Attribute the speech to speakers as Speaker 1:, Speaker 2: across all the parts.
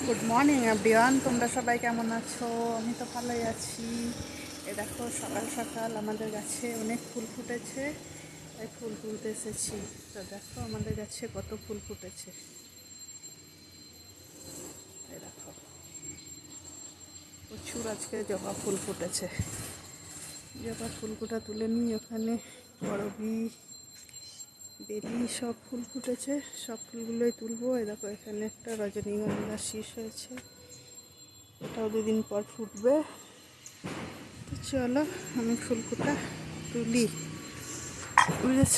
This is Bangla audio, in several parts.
Speaker 1: গুড মর্নিং এভরিওয়ান, তোমরা সবাই কেমন আছো? আমি তো ভালোই আছি। এ দেখো সকাল সকাল আমাদের গাছে অনেক ফুল ফুটেছে, তাই ফুল তুলতে এসেছি। তো দেখো আমাদের গাছে কত ফুল ফুটেছে। এ দেখো প্রচুর আজকে জবা ফুল ফুটেছে। জবা ফুলগুলো তুলে নিই, ওখানে করবি বেলি সব ফুল ফুটেছে, সব ফুলগুলোই তুলবো। এ দেখো এখানে একটা রজনীগন্ধা শীষ হয়েছে, এটাও দুদিন পর ফুটবে। তো চলো আমি ফুলকুটা তুলি, বুঝেছ?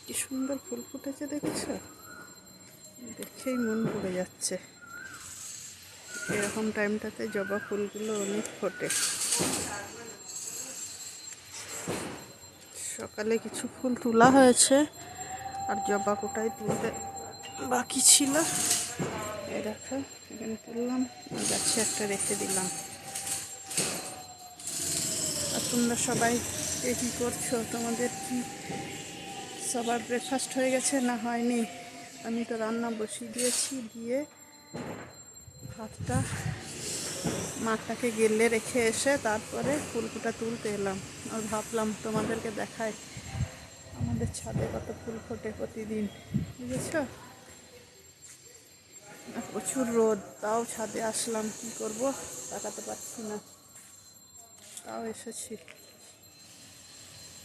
Speaker 1: কি সুন্দর ফুল ফুটেছে দেখেছ? দেখেই মন ভরে যাচ্ছে। এরকম টাইমটাতে জবা ফুলগুলো অনেক ফোটে। সকালে কিছু ফুল তোলা হয়েছে, আর জবা কোটায় তুলতে বাকি ছিল। এই দেখো এখানে তুললাম, গাছে একটা রেখে দিলাম। আর তোমরা সবাই কী করছো? তোমাদের কি সবার ব্রেকফাস্ট হয়ে গেছে না হয়নি? আমি তো রান্না বসিয়ে দিয়েছি, দিয়ে ভাতটা মাঠটাকে গেলে রেখে এসে তারপরে ফুলকুটা তুলতে এলাম। আর ভাবলাম তোমাদেরকে দেখায় আমাদের ছাদে কত ফুল ফোটে প্রতিদিন, বুঝেছ? প্রচুর রোদ, তাও ছাদে আসলাম। কি করব, তাকাতে পারছি না, তাও এসেছি।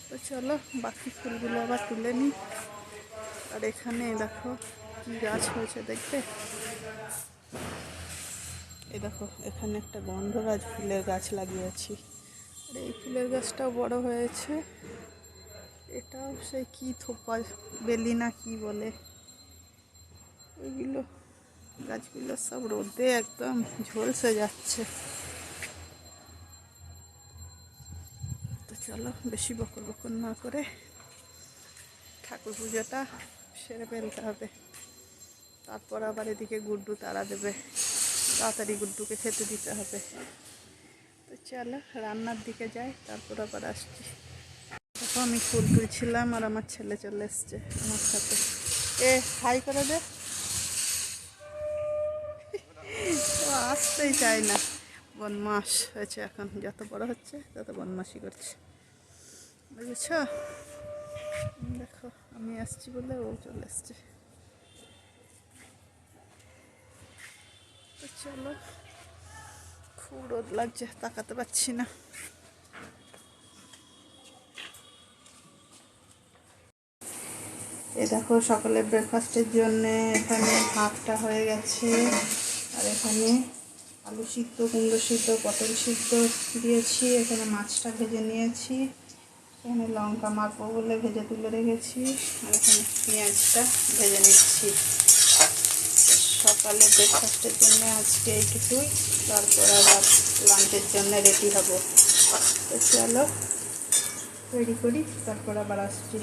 Speaker 1: তো চলো বাকি ফুলগুলো আবার তুলে নিই। আর এখানে দেখো কি গাছ হয়েছে দেখবে। এই দেখো এখানে একটা গন্ধরাজ ফুলের গাছ লাগিয়েছি, আর এই ফুলের গাছটাও বড় হয়েছে। এটাও সেই কি থোপা বেলি না কি বলে, ওইগুলো গাছগুলো সব রোদে একদম ঝলসে যাচ্ছে। তো চলো বেশি বকর বকর না করে ঠাকুর পুজোটা সেরে ফেলতে হবে, তারপর আবার এদিকে গুড্ডু তাড়া দেবে, তাড়াতাড়ি গুড্ডুকে খেতে দিতে হবে। তো চলো রান্নার দিকে যাই, তারপর আবার আসছি। দেখো আমি ফুল তুলছিলাম আর আমার ছেলে চলে এসছে আমার সাথে। এ হাই করে দে। ও আসতেই চায় না, বদমাস হয়েছে। এখন যত বড় হচ্ছে তত বদমাসি করছে, বুঝেছ? দেখো আমি আসছি বলে ও চলে এসছে। তো চলো, খুব রোদ লাগছে, তাকাতে পারছি না। এ দেখো সকালে ব্রেকফাস্টের জন্য এখানে ভাতটা হয়ে গেছে, আর এখানে আলু সিদ্ধ, কুমড়ো সিদ্ধ, পটল সিদ্ধ দিয়েছি। এখানে মাছটা ভেজে নিয়েছি, এখানে লঙ্কা মাখবো বলে ভেজে তুলে রেখেছি, আর এখানে পেঁয়াজটা ভেজে নিচ্ছি। সকালে ব্রেকফাস্টের জন্য আজকে এইটুকুই, তারপর আবার লাঞ্চের জন্য রেডি হব। তো চলো রেডি করি, তারপর আবার আসছি।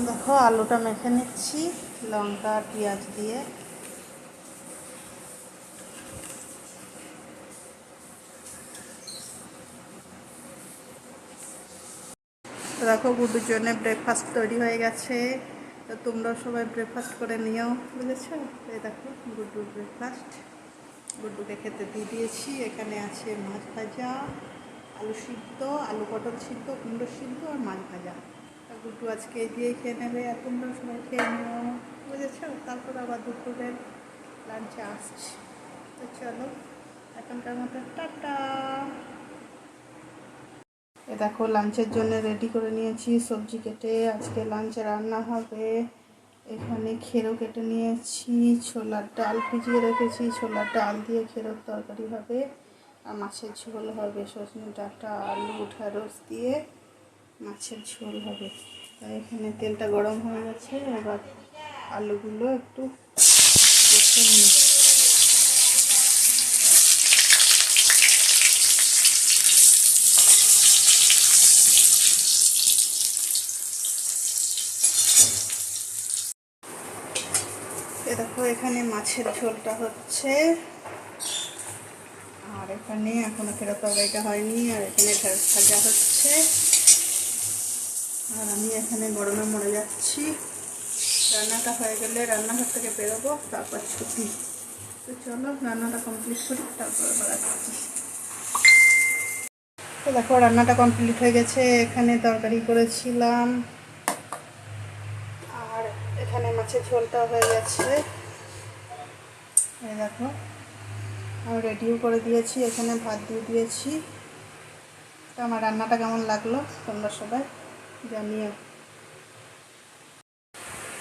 Speaker 1: দেখো আলুটা মেখে নিচ্ছি লঙ্কা আর পেঁয়াজ দিয়ে। দেখো গুড্ডুর জন্য ব্রেকফাস্ট তৈরি হয়ে গেছে। তো তোমরাও সবাই ব্রেকফাস্ট করে নিও, বুঝেছো? এই দেখো গুড্ডুর ব্রেকফাস্ট, গুড্ডুকে খেতে দিয়ে দিয়েছি। এখানে আছে মাছ ভাজা, আলু সিদ্ধ, আলু পটল সিদ্ধ, কুমড়ো সিদ্ধ আর মাছ ভাজা। গুড্ডু আজকে এই দিয়েই খেয়ে নেবে, আর তোমরা সবাই খেয়ে নিও, বুঝেছো? তারপর আবার দুপুরের লাঞ্চে আসছি। তো চলো এখনকার মতো টাটা। এ দেখো লাঞ্চের জন্য রেডি করে নিয়েছি সবজি কেটে, আজকে লাঞ্চে রান্না হবে। এখানে খেরো কেটে নিয়েছি, ছোলার ডাল ভিজিয়ে রেখেছি, ছোলার ডাল দিয়ে খেরোর তরকারি হবে, আর মাছের ঝোল হবে, সজনে ডাঁটা আলু ঢেঁড়স দিয়ে মাছের ঝোল হবে। তাই এখানে তেলটা গরম হয়ে গেছে, এবার আলুগুলো একটু কষে নিই। দেখো এখানে মাছের ঝোলটা হচ্ছে, আর এখানে এখনো ফেরত তরকারিটা হয়নি, আর এখানে ঢেঁড়স ভাজা হচ্ছে। আর আমি এখানে গরমে মরে যাচ্ছি। রান্নাটা হয়ে গেলে রান্নাঘর থেকে বেরোবো, তারপর ছুটি। তো চলো রান্নাটা কমপ্লিট করি, তারপর বেড়াচ্ছি। তো দেখো রান্নাটা কমপ্লিট হয়ে গেছে। এখানে তরকারি করেছিলাম, আর এখানে মাছের ঝোলটা হয়ে গেছে। এই দেখো আমি রেডিও করে দিয়েছি, এখানে ভাত দিয়ে দিয়েছি। তো আমার রান্নাটা কেমন লাগলো তোমরা সবাই জানিও।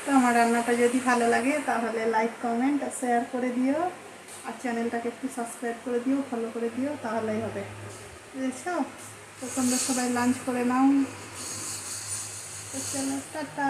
Speaker 1: তো আমার রান্নাটা যদি ভালো লাগে তাহলে লাইক, কমেন্ট আর শেয়ার করে দিও, আর চ্যানেলটাকে একটু সাবস্ক্রাইব করে দিও, ফলো করে দিও, তাহলেই হবে, বুঝেছো? তো তোমরা সবাই লাঞ্চ করে নাও। তো চলো টাটা।